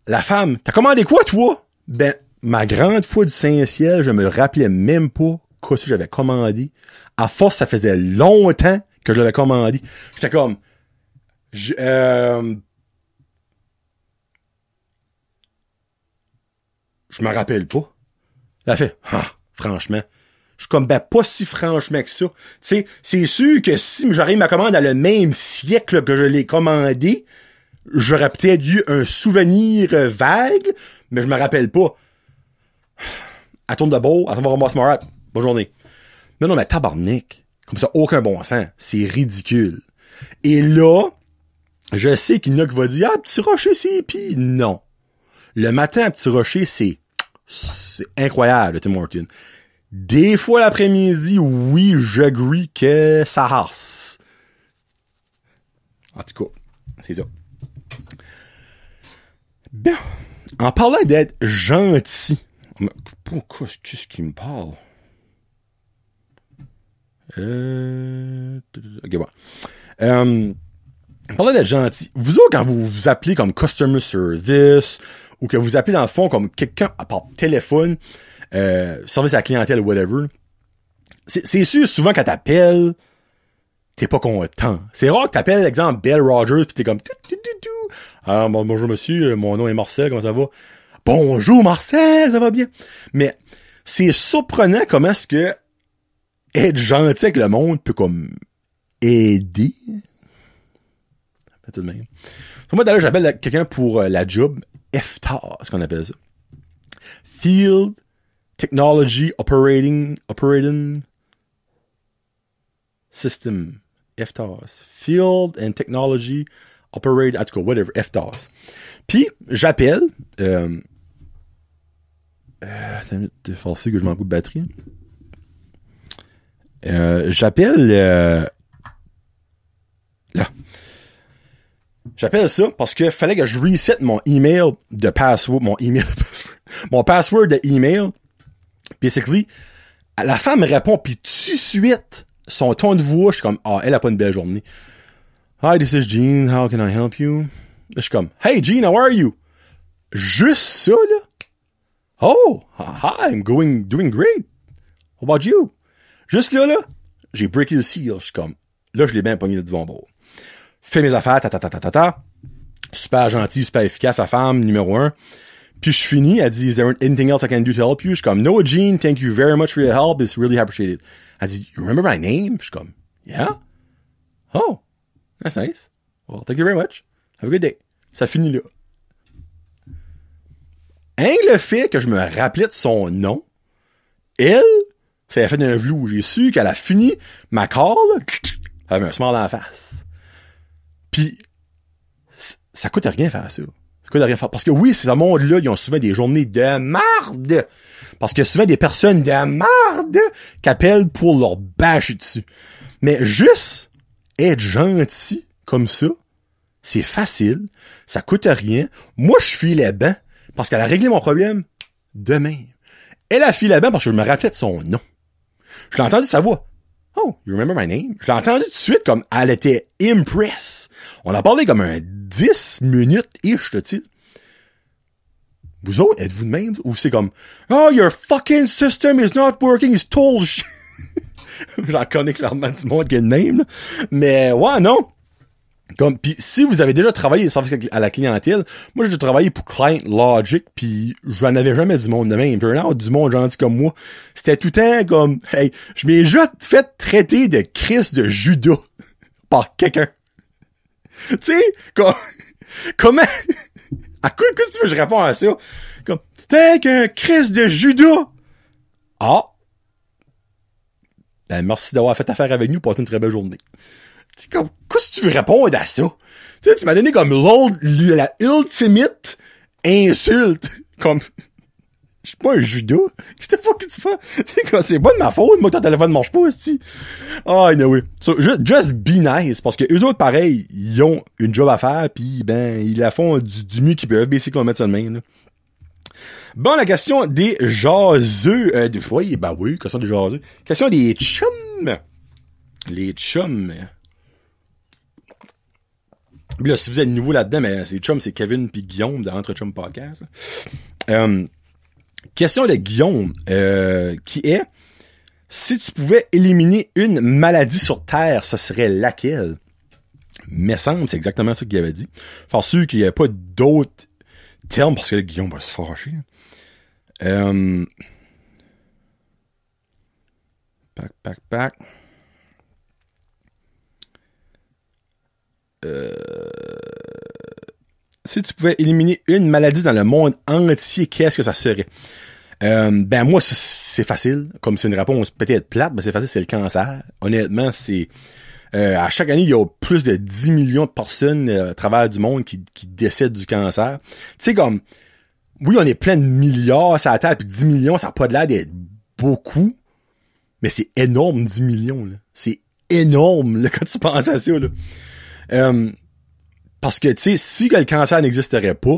[SPEAKER 1] la femme, t'as commandé quoi, toi? Ben, ma grande foi du Saint-Ciel, je me rappelais même pas qu'est-ce que j'avais commandé. À force, ça faisait longtemps que je l'avais commandé. J'étais comme, je me rappelle pas. Elle a fait, franchement. Je suis comme, ben, pas si franchement que ça. Tu sais, c'est sûr que si j'arrive ma commande à le même siècle que je l'ai commandé, j'aurais peut-être eu un souvenir vague, mais je me rappelle pas. Elle tourne de beau, elle s'en va ramasser ma rap. Bonne journée. Non, mais tabarnak. Comme ça, aucun bon sens. C'est ridicule. Et là, je sais qu'il y en a qui va dire, Petit Rocher, c'est pis. Non. Le matin, à Petit Rocher, c'est incroyable, Tim Hortons. Des fois l'après-midi, oui, j'agree que ça harce. En tout cas, c'est ça. Bien. En parlant d'être gentil. Pourquoi, qu'est-ce qui me parle? Ok, bon. En parlant d'être gentil. Vous autres, quand vous vous appelez comme customer service, ou que vous appelez dans le fond comme quelqu'un par téléphone, service à la clientèle ou whatever, c'est sûr, souvent quand t'appelles, t'es pas content. C'est rare que t'appelles, exemple, Bell Rogers, pis t'es comme, alors, bonjour monsieur, mon nom est Marcel, comment ça va? Bonjour Marcel, ça va bien? Mais, c'est surprenant comment est-ce que être gentil avec le monde peut comme aider. C'est de même. Moi, d'ailleurs, j'appelle quelqu'un pour la job FTAR, ce qu'on appelle ça. Field Technology Operating System. FTARS. Field and Technology Operating, en tout cas, whatever, FTARS. Puis, j'appelle, attends une minute, de faire sûr que je m'en coupe de batterie. J'appelle, là. J'appelle ça parce que fallait que je reset mon email de password, mon password de email. Basically, la femme me répond, puis tout de suite, son ton de voix, je suis comme, elle a pas une belle journée. Hi, this is Jean, how can I help you? Je suis comme, hey Jean, how are you? Juste ça, là. Oh, hi, I'm doing great. How about you? Juste là, j'ai breaké le seal. Je suis comme, là, je l'ai bien pogné du bon bord. Fais mes affaires, super gentil, super efficace, la femme, numéro 1. Puis je finis, elle dit, is there anything else I can do to help you? Je suis comme, no, Jean, thank you very much for your help, it's really appreciated. Elle dit, you remember my name? Je suis comme, yeah? Oh, that's nice. Well, thank you very much. Have a good day. Ça finit là. Le fait que je me rappelais de son nom, elle, ça a fait d'un vlou. J'ai su qu'elle a fini ma call, elle avait un smile dans la face. Puis, ça coûte rien faire ça. Ça coûte rien faire. Parce que oui, ces mondes-là, ils ont souvent des journées de marde. Parce que souvent des personnes de marde qui appellent pour leur bâcher dessus. Mais juste être gentil comme ça, c'est facile. Ça coûte rien. Moi, je filais bien parce qu'elle a réglé mon problème demain. Elle a filé bien parce que je me rappelais de son nom. Je l'ai entendu sa voix. Oh, you remember my name? Je l'ai entendu tout de suite comme elle était impress. On a parlé comme un 10 minutes-ish, tu sais. Vous autres, êtes-vous de même? Ou c'est comme, oh, your fucking system is not working, it's total shit. J'en connais clairement du monde qui est de même, là. Mais, ouais, non. Comme, pis si vous avez déjà travaillé à la clientèle, moi j'ai déjà travaillé pour Client Logic, pis j'en avais jamais du monde de même. Puis du monde gentil comme moi, c'était tout le temps comme, hey, je m'ai déjà fait traiter de Christ de Judas par quelqu'un. Tu sais, comment, à quoi que tu veux je réponds à ça? Comme, t'es qu'un Christ de Judas. Ah. Ben, merci d'avoir fait affaire avec nous, passez une très belle journée. Comme, qu'est-ce que tu veux répondre à ça? Tu sais, tu m'as donné comme la ultimate insulte. Comme, Je suis pas un Judas. Qu'est-ce que fuck que tu fais? Tu sais quoi, c'est pas de ma faute, moi, ton téléphone marche pas, c'ti. Ah, anyway. So, just be nice, parce que eux autres, pareil, ils ont une job à faire, pis ben, ils la font du mieux qu'ils peuvent, basically, on met ça de main, là. Bon, la question des jaseux, oui, ben oui, question des jaseux. Question des chums. Les chums. Là, si vous êtes nouveau là-dedans, mais ces chums, c'est Kevin pis Guillaume de Entre Chums Podcast. Question de Guillaume, qui est, si tu pouvais éliminer une maladie sur Terre, ce serait laquelle? Mais semble, c'est exactement ça qu'il avait dit. Enfin, sûr qu'il n'y a pas d'autres termes, parce que là, Guillaume va se fâcher. Pack. Si tu pouvais éliminer une maladie dans le monde entier, qu'est-ce que ça serait? Ben moi, c'est facile. Comme c'est une réponse peut-être plate, mais c'est facile, c'est le cancer. Honnêtement, c'est... à chaque année, il y a plus de 10 millions de personnes à travers du monde qui décèdent du cancer. Tu sais, comme... Oui, on est plein de milliards sur la Terre, puis 10 millions, ça n'a pas de l'air d'être beaucoup. Mais c'est énorme, 10 millions, là. C'est énorme, là, quand tu penses à ça, là. Parce que, tu sais, si le cancer n'existerait pas,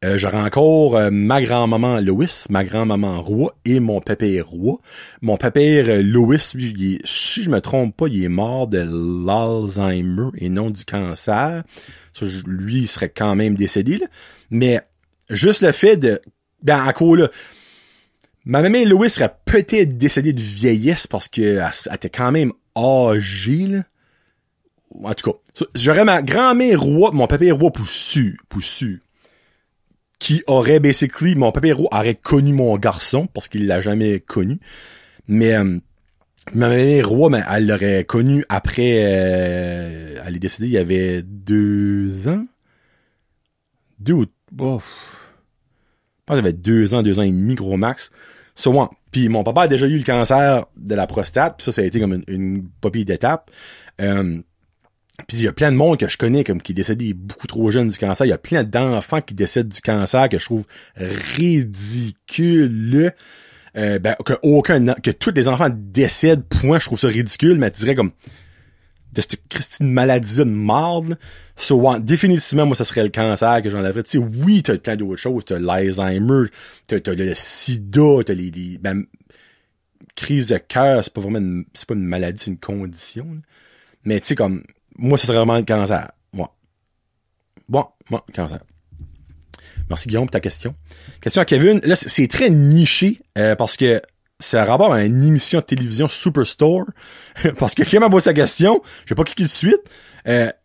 [SPEAKER 1] j'aurais encore ma grand-maman Lois, ma grand-maman Roi et mon pépère Roi. Mon pépère Lois, lui, si je me trompe pas, il est mort de l'Alzheimer et non du cancer. Ça, lui, il serait quand même décédé, là. Mais juste le fait de... Ben, à quoi, là... Ma maman Lois serait peut-être décédée de vieillesse parce qu'elle était quand même âgée, là. En tout cas, j'aurais ma grand-mère Roi, mon pépère Roi poussu, qui aurait basically, mon pépère Roi aurait connu mon garçon, parce qu'il l'a jamais connu, mais ma mère Roi, ben, elle l'aurait connu après, elle est décédée il y avait 2 ans, je pense qu'il y avait 2 ans et demi, gros max. Souvent. Puis mon papa a déjà eu le cancer de la prostate, puis ça a été comme une papille d'étape. Puis il y a plein de monde que je connais comme qui est décédé beaucoup trop jeune du cancer. Il y a plein d'enfants qui décèdent du cancer que je trouve ridicule. Que tous les enfants décèdent, point, je trouve ça ridicule, mais tu dirais comme de cette Christine maladie de marde. So, définitivement, moi, ça serait le cancer que j'enlèverais. Tu sais, oui, t'as plein d'autres choses. T'as l'Alzheimer, t'as le sida, t'as crise de cœur, c'est pas vraiment c'est pas une maladie, c'est une condition. Là. Mais tu sais, comme moi, ça serait vraiment le cancer. Bon, cancer. Merci Guillaume pour ta question. Question à Kevin. Là, c'est très niché parce que c'est rapport à une émission de télévision Superstore. Parce que Kevin m'a posé sa question, je vais pas cliquer tout de suite.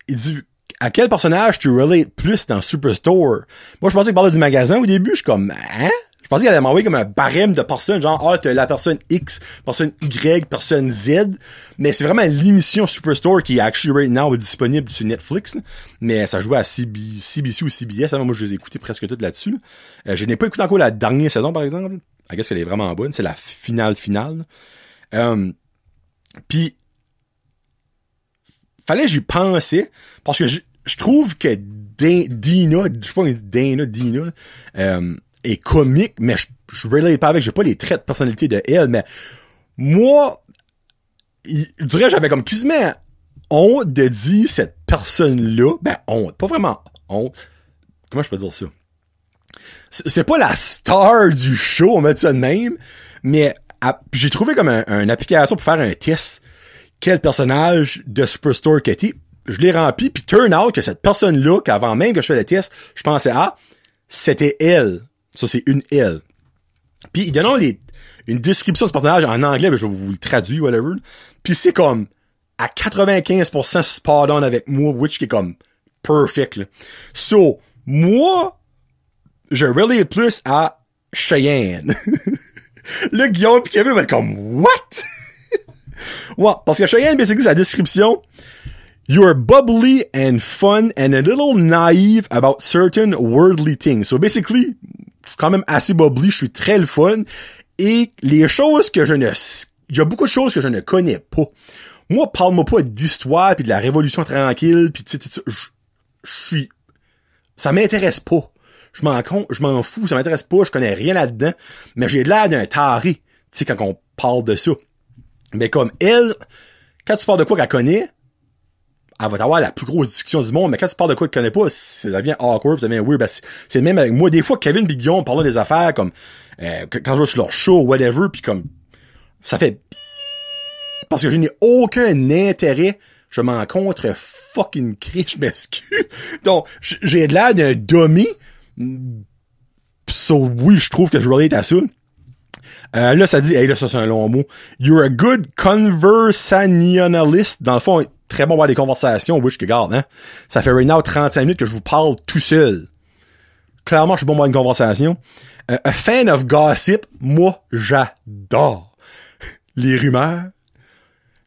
[SPEAKER 1] Il dit à quel personnage tu relates plus dans Superstore? Moi, je pensais qu'il parlait du magasin au début. Je suis comme, hein? Je pensais qu'il allait m'envoyer comme un barème de personnes, genre, t'as la personne X, personne Y, personne Z. Mais c'est vraiment l'émission Superstore qui est actually right now disponible sur Netflix. Là. Mais ça jouait à CBC ou CBS. Moi, je les ai écoutés presque toutes là-dessus. Là. Je n'ai pas écouté encore la dernière saison, par exemple. I guess qu'elle est vraiment bonne. C'est la finale. Puis, fallait que j'y pensais, parce que je trouve que Dina, je sais pas, Dina, est comique, mais je relate pas avec, j'ai pas les traits de personnalité de elle, mais moi, je dirais j'avais comme quasiment honte de dire cette personne-là, ben honte, pas vraiment honte, comment je peux dire ça? C'est pas la star du show, on met ça de même, mais j'ai trouvé comme une application pour faire un test, quel personnage de Superstore qu'elle était, je l'ai rempli, puis turn out que cette personne-là, qu'avant même que je fasse le test, je pensais, c'était elle. Ça, c'est une elle. Puis, il donne une description de ce personnage en anglais, ben, je vais vous le traduire, whatever. Puis c'est comme, à 95% spot on avec moi, which qui est comme, perfect, là. So, moi, je relate plus à Cheyenne. Là, Guillaume pis Kevin vont être comme, what? Ouais, parce que Cheyenne, basically, sa description, you're bubbly and fun and a little naive about certain worldly things. So basically, je suis quand même assez bubbly, je suis très le fun. Et les choses que il y a beaucoup de choses que je ne connais pas. Moi, parle-moi pas d'histoire pis de la révolution tranquille pis tu sais, tout ça. Ça m'intéresse pas. je m'en fous, ça m'intéresse pas, je connais rien là-dedans, mais j'ai l'air d'un taré, tu sais, quand on parle de ça. Mais comme elle, quand tu parles de quoi qu'elle connaît, elle va t'avoir la plus grosse discussion du monde, mais quand tu parles de quoi qu'elle connaît pas, ça devient awkward, ça devient weird. Ben, c'est le même avec moi. Des fois, Kevin et Guillaume parlent des affaires comme quand je suis leur show ou whatever, puis comme ça fait parce que je n'ai aucun intérêt. Je m'en contre fucking crie, je m'excuse. Donc, j'ai l'air d'un dummy. So, oui, je trouve que je relate à ça. Là, ça dit, hey, là, ça, c'est un long mot. You're a good conversationalist. Dans le fond, très bon pour avoir des conversations. Oui, je regarde, hein. Ça fait right now 35 minutes que je vous parle tout seul. Clairement, je suis bon pour avoir une conversation. A fan of gossip. Moi, j'adore les rumeurs.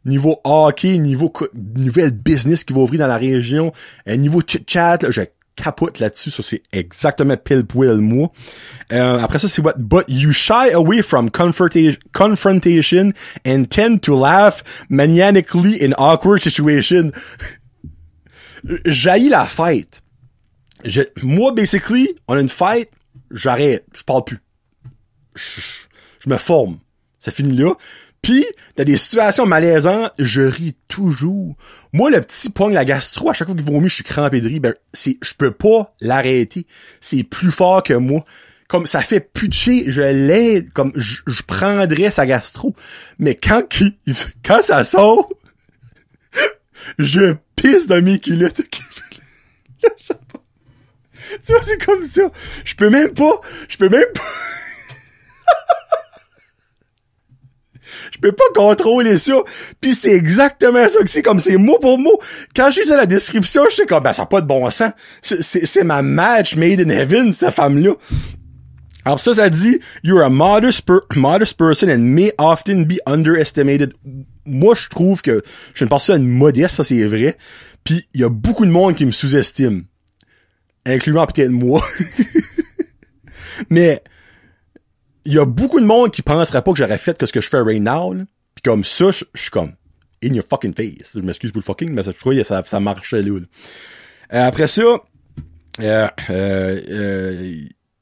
[SPEAKER 1] Niveau hockey, niveau nouvelle business qui va ouvrir dans la région, niveau chit-chat, là, je capote là-dessus, ça c'est exactement pile-poil moi. Après ça, c'est what? But you shy away from confrontation and tend to laugh maniacally in awkward situations. J'haïs la fête. Moi, basically, on a une fête, j'arrête, je parle plus. Je me forme. Ça finit là. Pis, dans des situations malaisantes, je ris toujours. Moi, le petit pogne la gastro, à chaque fois qu'il vomit, je suis crampé de rire. Ben, je peux pas l'arrêter. C'est plus fort que moi. Comme, ça fait putcher, je l'aide. Comme, je prendrais sa gastro. Mais quand ça sort, je pisse dans mes culottes. Tu vois, c'est comme ça. Je peux même pas. Je peux pas contrôler ça. Puis c'est exactement ça que c'est, comme c'est mot pour mot. Quand j'ai ça la description, j'étais comme, ben ça n'a pas de bon sens. C'est ma match made in heaven, cette femme-là. Alors ça dit, you're a modest person and may often be underestimated. Moi, je trouve que je suis une personne modeste, ça c'est vrai. Puis il y a beaucoup de monde qui me sous-estime. Incluant peut-être moi. Mais il y a beaucoup de monde qui penserait pas que j'aurais fait que ce que je fais right now, là. Pis comme ça, je suis comme in your fucking face. Je m'excuse pour le fucking, mais ça, je crois que ça marchait là. Après ça,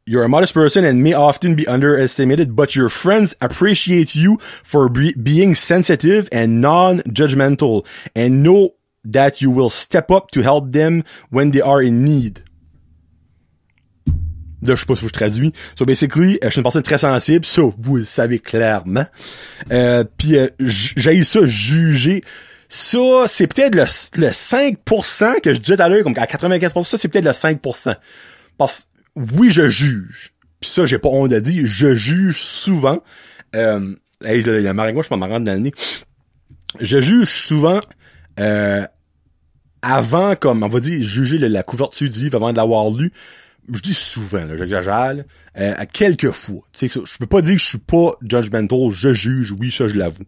[SPEAKER 1] you're a modest person and may often be underestimated, but your friends appreciate you for being sensitive and non-judgmental and know that you will step up to help them when they are in need. Là, je sais pas si je traduis. So, basically, je suis une personne très sensible. Ça, vous le savez clairement. Puis j'ai ça juger. Ça, c'est peut-être le 5% que je disais tout à l'heure, comme à 95%, ça, c'est peut-être le 5%. Parce oui, je juge. Puis ça, j'ai pas honte de dire. Je juge souvent. Hey, il y a un maringouin, je peux m'en rendre dans le nez. Je juge souvent avant, comme on va dire, juger la couverture du livre avant de l'avoir lu. Je dis souvent, là, j'exagère, à quelques fois. Tu sais, je peux pas dire que je suis pas judgmental, je juge, oui, ça je l'avoue.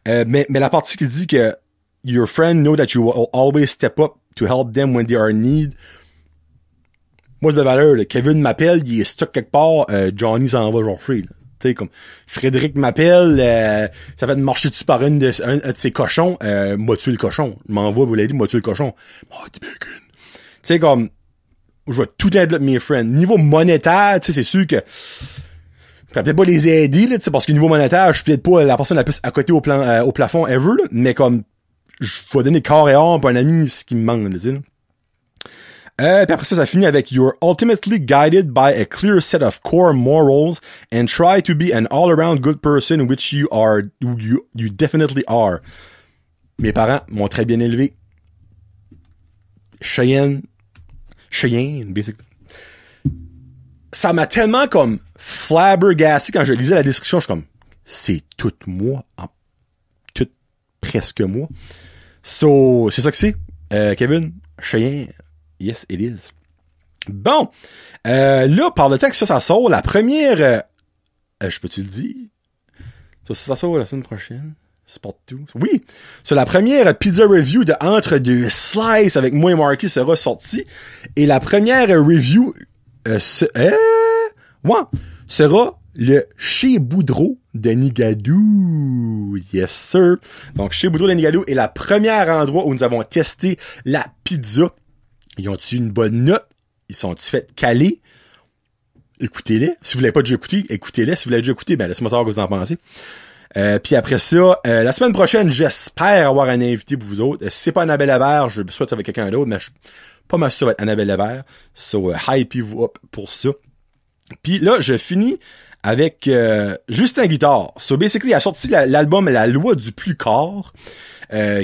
[SPEAKER 1] Mais la partie qui dit que your friend know that you will always step up to help them when they are in need. Moi, de valeur, là, Kevin m'appelle, il est stuck quelque part, Johnny s'en va chercher, là. Tu sais, comme, Frédéric m'appelle, ça fait de marcher dessus par un de ses cochons, m'a tué le cochon. Il m'envoie, vous l'avez dit, m'a tué le cochon. Tu sais, comme, je vais tout aider mes friends. Niveau monétaire, tu sais, c'est sûr que je pourrais peut-être pas les aider, là, tu sais, parce que niveau monétaire, je suis peut-être pas la personne la plus à côté au plafond ever, là, mais comme, je vais donner corps et âme pour un ami ce qui me manque, tu sais, là. Puis après ça finit avec you're ultimately guided by a clear set of core morals and try to be an all-around good person, which you definitely are. Mes parents m'ont très bien élevé. Cheyenne, basically. Ça m'a tellement comme flabbergasté quand je lisais la description, je suis comme, c'est tout moi, tout presque moi. So, c'est ça que c'est. Kevin, Cheyenne, yes it is. Bon, là, par le temps que ça sort, la première, je peux-tu le dire? Ça sort la semaine prochaine. C'est partout. Oui, c'est la première pizza review de Entre deux Slices avec moi et Marky sera sortie. Et la première review sera le Chez Boudreau de Nigadoo. Yes, sir. Donc, Chez Boudreau de Nigadoo est la première endroit où nous avons testé la pizza. Ils ont-tu une bonne note? Ils sont-ils fait caler? écoutez-les. Si vous l'avez pas déjà écouté, écoutez-les. Si vous l'avez déjà écouté, ben laissez-moi savoir ce que vous en pensez. Puis après ça, la semaine prochaine, j'espère avoir un invité pour vous autres. Si c'est pas Annabelle Hébert, je souhaite avec quelqu'un d'autre, mais je suis pas mal sûr avec Annabelle Hébert. So, hypez-vous up pour ça. Puis là, je finis avec Justin Guitare. So, basically, il a sorti l'album La Loi du plus corps,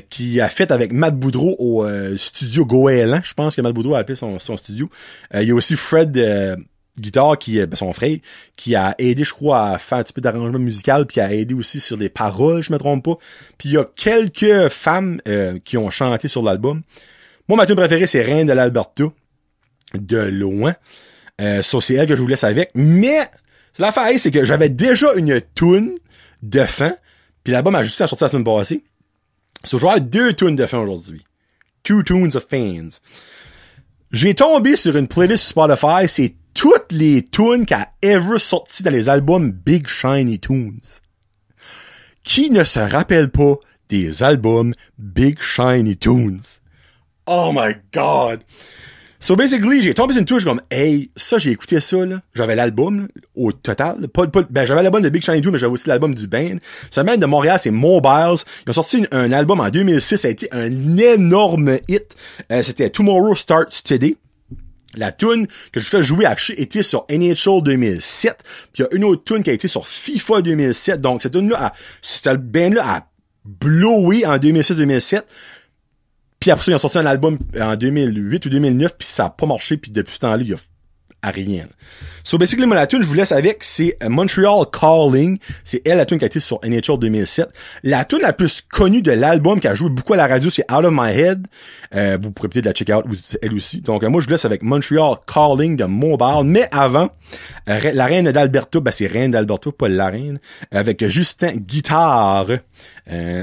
[SPEAKER 1] qui a fait avec Matt Boudreau au studio Goéland. Je pense que Matt Boudreau a appelé son studio. Il y a aussi Fred Guitare, qui est son frère, qui a aidé, je crois, à faire un petit peu d'arrangement musical, puis a aidé aussi sur les paroles, je me trompe pas. Puis il y a quelques femmes qui ont chanté sur l'album. Moi, ma tune préférée, c'est Reine de l'Alberta, de loin. Ça, c'est elle que je vous laisse avec. Mais l'affaire, c'est que j'avais déjà une tune de fin, puis l'album a juste sorti la semaine passée. So, je vais avoir 2 tunes de fin aujourd'hui. 2 tunes of fans. J'ai tombé sur une playlist sur Spotify, c'est toutes les tunes qu'a ever sorti dans les albums Big Shiny Tunes. Qui ne se rappelle pas des albums Big Shiny Tunes? Oh my god! So basically, j'ai tombé sur une touche comme, hey, ça, j'ai écouté ça, là. J'avais l'album, là, au total. J'avais l'album de Big Shiny Tunes, mais j'avais aussi l'album du band. Ce mec de Montréal, c'est Mobiles. Ils ont sorti un album en 2006, ça a été un énorme hit. C'était Tomorrow Starts Today. La tune que je fais jouer à était sur NHL 2007, puis il y a une autre tune qui a été sur FIFA 2007. Donc cette tune-là, cette band-là a blowé en 2006-2007. Puis après ça, ils ont sorti un album en 2008 ou 2009, puis ça a pas marché, puis depuis ce temps-là, il y a à rien. So basically, moi, la tune je vous laisse avec, c'est Montreal Calling. C'est elle, la tune qui a été sur NHL 2007. La tune la plus connue de l'album, qui a joué beaucoup à la radio, c'est Out of My Head. Vous pourrez peut-être la check out, elle aussi. Donc, moi, je vous laisse avec Montreal Calling de Mobile. Mais avant, la Reine d'Alberta, ben c'est Reine d'Alberta, pas la Reine, avec Justin Guitare.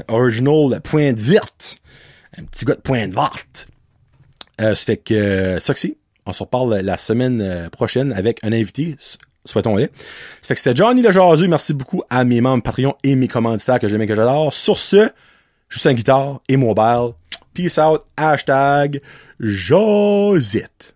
[SPEAKER 1] Original Pointe Verte. Un petit gars de Pointe Verte. Ça fait que, ça que c'est. On se reparle la semaine prochaine avec un invité, souhaitons-le. Ça fait que c'était Johnny le Jaseux. Merci beaucoup à mes membres Patreon et mes commanditaires que j'aime et que j'adore. Sur ce, Justin Guitare et Mobile. Peace out. #Josette.